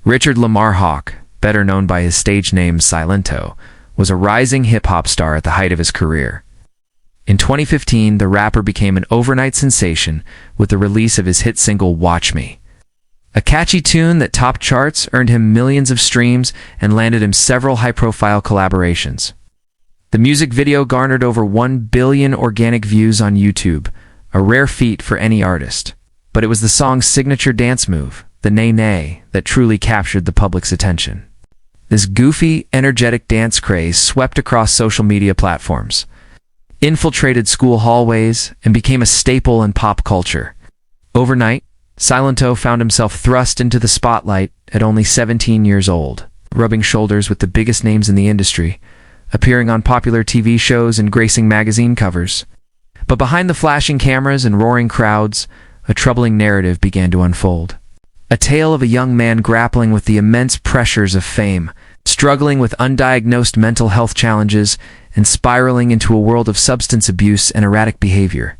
Richard Lamar Hawk, better known by his stage name Silento, was a rising hip-hop star at the height of his career. In 2015, the rapper became an overnight sensation with the release of his hit single Watch Me. A catchy tune that topped charts earned him millions of streams and landed him several high-profile collaborations. The music video garnered over 1 billion organic views on YouTube, a rare feat for any artist. But it was the song's signature dance move, the Nae Nae, that truly captured the public's attention. This goofy, energetic dance craze swept across social media platforms, infiltrated school hallways, and became a staple in pop culture. Overnight, Silento found himself thrust into the spotlight at only 17 years old, rubbing shoulders with the biggest names in the industry, appearing on popular TV shows and gracing magazine covers. But behind the flashing cameras and roaring crowds, a troubling narrative began to unfold. A tale of a young man grappling with the immense pressures of fame, struggling with undiagnosed mental health challenges, and spiraling into a world of substance abuse and erratic behavior.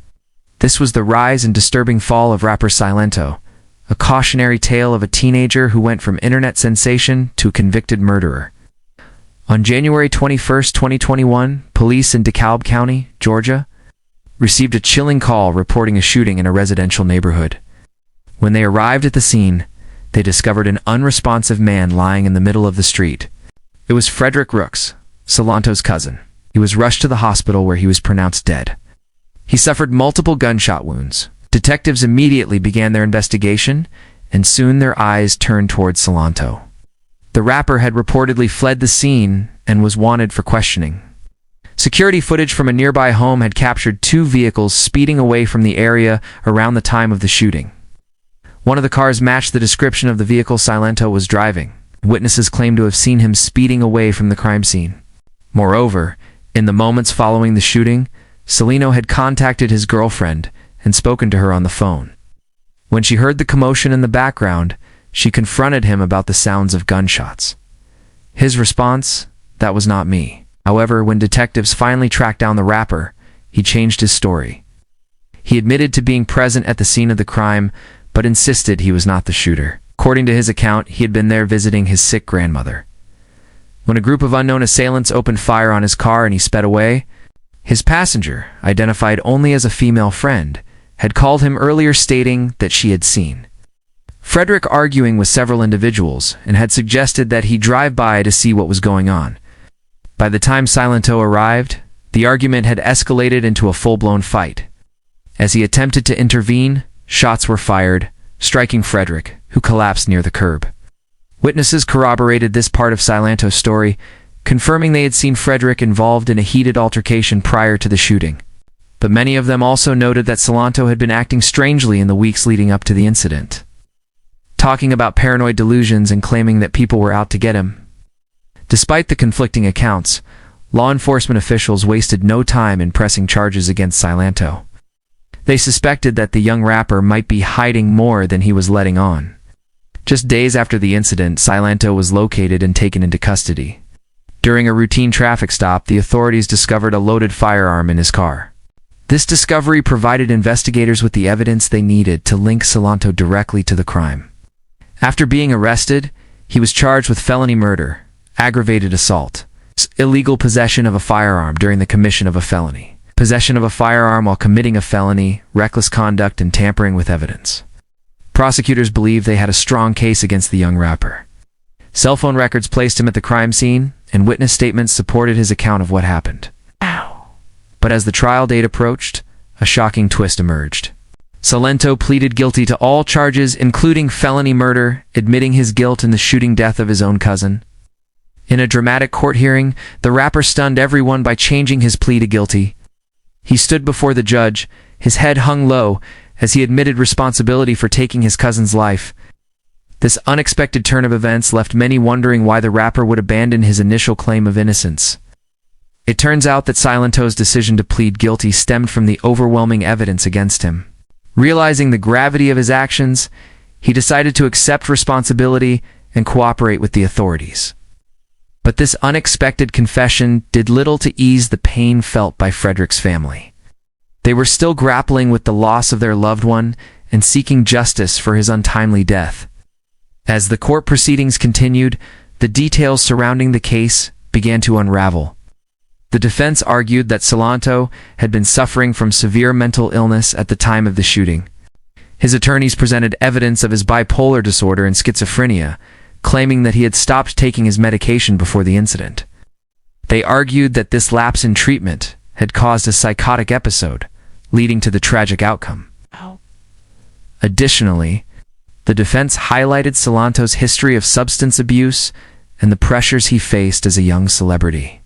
This was the rise and disturbing fall of Rapper Silento, a cautionary tale of a teenager who went from internet sensation to a convicted murderer. On January 21, 2021, police in DeKalb County, Georgia, received a chilling call reporting a shooting in a residential neighborhood. When they arrived at the scene, they discovered an unresponsive man lying in the middle of the street. It was Frederick Rooks, Silento's cousin. He was rushed to the hospital where he was pronounced dead. He suffered multiple gunshot wounds. Detectives immediately began their investigation, and soon their eyes turned towards Silento. The rapper had reportedly fled the scene and was wanted for questioning. Security footage from a nearby home had captured 2 vehicles speeding away from the area around the time of the shooting. One of the cars matched the description of the vehicle Silento was driving. Witnesses claimed to have seen him speeding away from the crime scene. Moreover, in the moments following the shooting, Silento had contacted his girlfriend and spoken to her on the phone. When she heard the commotion in the background, she confronted him about the sounds of gunshots. His response, "That was not me." However, when detectives finally tracked down the rapper, he changed his story. He admitted to being present at the scene of the crime, but insisted he was not the shooter. According to his account, he had been there visiting his sick grandmother. When a group of unknown assailants opened fire on his car and he sped away, his passenger, identified only as a female friend, had called him earlier stating that she had seen Frederick arguing with several individuals and had suggested that he drive by to see what was going on. By the time Silento arrived, the argument had escalated into a full-blown fight. As he attempted to intervene, shots were fired, striking Frederick, who collapsed near the curb. Witnesses corroborated this part of Silento's story, confirming they had seen Frederick involved in a heated altercation prior to the shooting. But many of them also noted that Silento had been acting strangely in the weeks leading up to the incident, talking about paranoid delusions and claiming that people were out to get him. Despite the conflicting accounts, law enforcement officials wasted no time in pressing charges against Silento. They suspected that the young rapper might be hiding more than he was letting on. Just days after the incident, Silento was located and taken into custody. During a routine traffic stop, the authorities discovered a loaded firearm in his car. This discovery provided investigators with the evidence they needed to link Silento directly to the crime. After being arrested, he was charged with felony murder, aggravated assault, illegal possession of a firearm during the commission of a felony, possession of a firearm while committing a felony, reckless conduct, and tampering with evidence. Prosecutors believed they had a strong case against the young rapper. Cell phone records placed him at the crime scene, and witness statements supported his account of what happened. But as the trial date approached, a shocking twist emerged. Silento pleaded guilty to all charges, including felony murder, admitting his guilt in the shooting death of his own cousin. In a dramatic court hearing, the rapper stunned everyone by changing his plea to guilty. He stood before the judge, his head hung low, as he admitted responsibility for taking his cousin's life. This unexpected turn of events left many wondering why the rapper would abandon his initial claim of innocence. It turns out that Silento's decision to plead guilty stemmed from the overwhelming evidence against him. Realizing the gravity of his actions, he decided to accept responsibility and cooperate with the authorities. But this unexpected confession did little to ease the pain felt by Frederick's family. They were still grappling with the loss of their loved one and seeking justice for his untimely death. As the court proceedings continued, the details surrounding the case began to unravel. The defense argued that Silento had been suffering from severe mental illness at the time of the shooting. His attorneys presented evidence of his bipolar disorder and schizophrenia, claiming that he had stopped taking his medication before the incident. They argued that this lapse in treatment had caused a psychotic episode, leading to the tragic outcome. Additionally, the defense highlighted Silento's history of substance abuse and the pressures he faced as a young celebrity.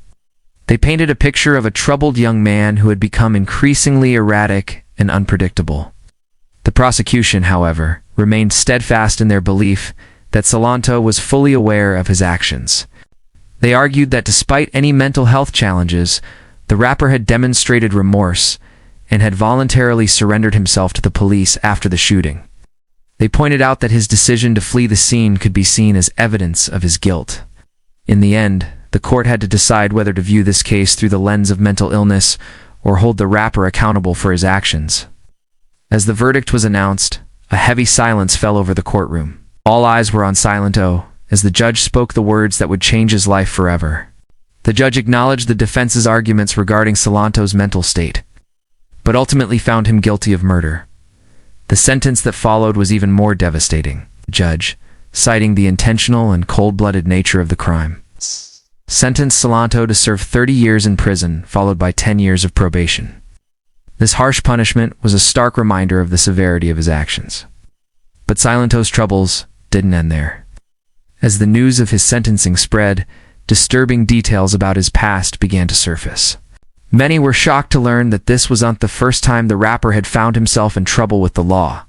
They painted a picture of a troubled young man who had become increasingly erratic and unpredictable. The prosecution, however, remained steadfast in their belief that Silento was fully aware of his actions. They argued that despite any mental health challenges, the rapper had demonstrated remorse and had voluntarily surrendered himself to the police after the shooting. They pointed out that his decision to flee the scene could be seen as evidence of his guilt. In the end, the court had to decide whether to view this case through the lens of mental illness or hold the rapper accountable for his actions. As the verdict was announced, a heavy silence fell over the courtroom. All eyes were on Silento as the judge spoke the words that would change his life forever. The judge acknowledged the defense's arguments regarding Silento's mental state, but ultimately found him guilty of murder. The sentence that followed was even more devastating. The judge, citing the intentional and cold-blooded nature of the crime, sentenced Silento to serve 30 years in prison, followed by 10 years of probation. This harsh punishment was a stark reminder of the severity of his actions. But Silento's troubles didn't end there. As the news of his sentencing spread, disturbing details about his past began to surface. Many were shocked to learn that this was not the first time the rapper had found himself in trouble with the law.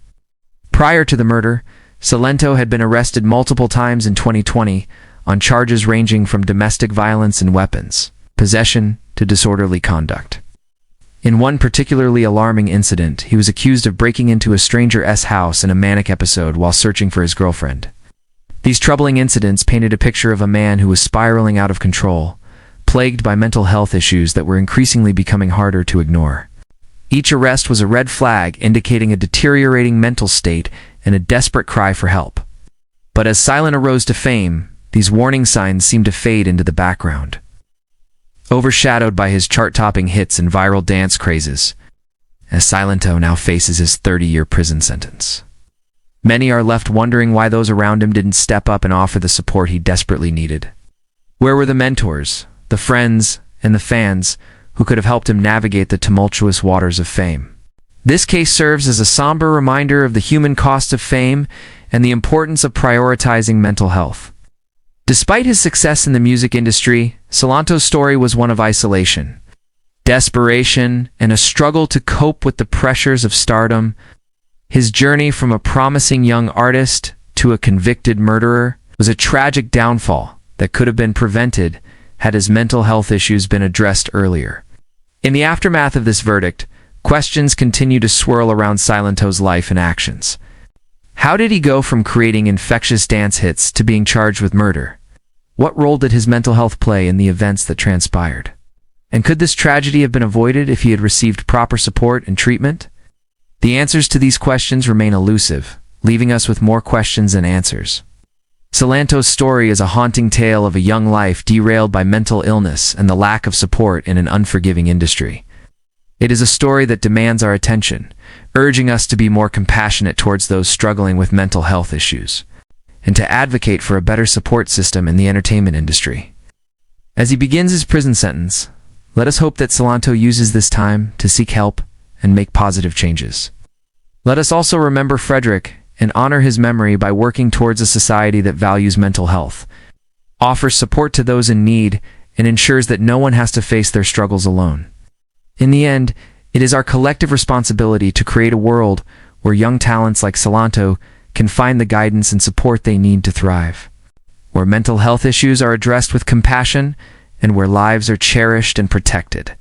Prior to the murder, Silento had been arrested multiple times in 2020 on charges ranging from domestic violence and weapons possession to disorderly conduct. In one particularly alarming incident, he was accused of breaking into a stranger's house in a manic episode while searching for his girlfriend. These troubling incidents painted a picture of a man who was spiraling out of control, plagued by mental health issues that were increasingly becoming harder to ignore. Each arrest was a red flag indicating a deteriorating mental state and a desperate cry for help. But as Silento rose to fame, these warning signs seemed to fade into the background. Overshadowed by his chart-topping hits and viral dance crazes, as Silento now faces his 30-year prison sentence. Many are left wondering why those around him didn't step up and offer the support he desperately needed. Where were the mentors, the friends, and the fans who could have helped him navigate the tumultuous waters of fame? This case serves as a somber reminder of the human cost of fame and the importance of prioritizing mental health. Despite his success in the music industry, Silento's story was one of isolation, desperation, and a struggle to cope with the pressures of stardom. His journey from a promising young artist to a convicted murderer was a tragic downfall that could have been prevented had his mental health issues been addressed earlier. In the aftermath of this verdict, questions continue to swirl around Silento's life and actions. How did he go from creating infectious dance hits to being charged with murder? What role did his mental health play in the events that transpired? And could this tragedy have been avoided if he had received proper support and treatment? The answers to these questions remain elusive, leaving us with more questions than answers. Silento's story is a haunting tale of a young life derailed by mental illness and the lack of support in an unforgiving industry. It is a story that demands our attention, urging us to be more compassionate towards those struggling with mental health issues, and to advocate for a better support system in the entertainment industry. As he begins his prison sentence, let us hope that Silento uses this time to seek help and make positive changes. Let us also remember Frederick and honor his memory by working towards a society that values mental health, offers support to those in need, and ensures that no one has to face their struggles alone. In the end, it is our collective responsibility to create a world where young talents like Silento can find the guidance and support they need to thrive, where mental health issues are addressed with compassion, and where lives are cherished and protected.